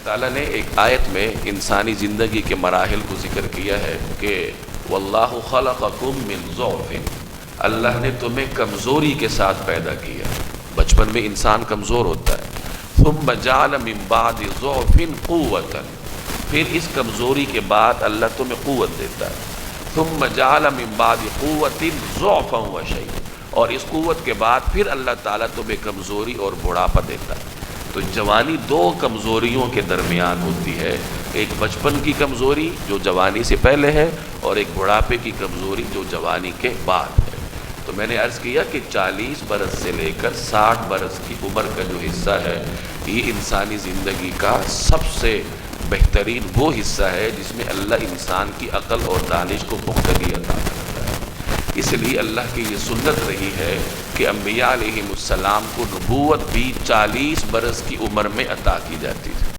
ताला ने एक आयत में इंसानी ज़िंदगी के मराहिल को ज़िक्र किया है कि वल्लाहु खलक़कुम मिन ज़ौफ़िन, अल्लाह ने तुम्हें कमज़ोरी के साथ पैदा किया। बचपन में इंसान कमज़ोर होता है। सुम्मा जअल मिन बादि ज़ौफ़िन क़ुव्वतन, फिर इस कमज़ोरी के बाद अल्लाह तुम्हें क़ुव्वत देता है। सुम्मा जअल मिन बादि क़ुव्वतिन ज़ौफ़न व शैबा, और इस क़ुव्वत के बाद फिर अल्लाह ताला तुम्हें कमज़ोरी और बुढ़ापा देता है। तो जवानी दो कमज़ोरियों के दरमियान होती है, एक बचपन की कमज़ोरी जो जवानी से पहले है, और एक बुढ़ापे की कमज़ोरी जो जवानी के बाद है। तो मैंने अर्ज़ किया कि 40 बरस से लेकर 60 बरस की उम्र का जो हिस्सा है, ये इंसानी ज़िंदगी का सबसे बेहतरीन वो हिस्सा है जिसमें अल्लाह इंसान की अक़ल और दानिश को पुख्तगी अता करता है। इसलिए अल्लाह की ये सुन्नत रही है कि अम्बिया अलैहिमुस्सलाम को नबूवत भी 40 बरस की उम्र में अता की जाती थी।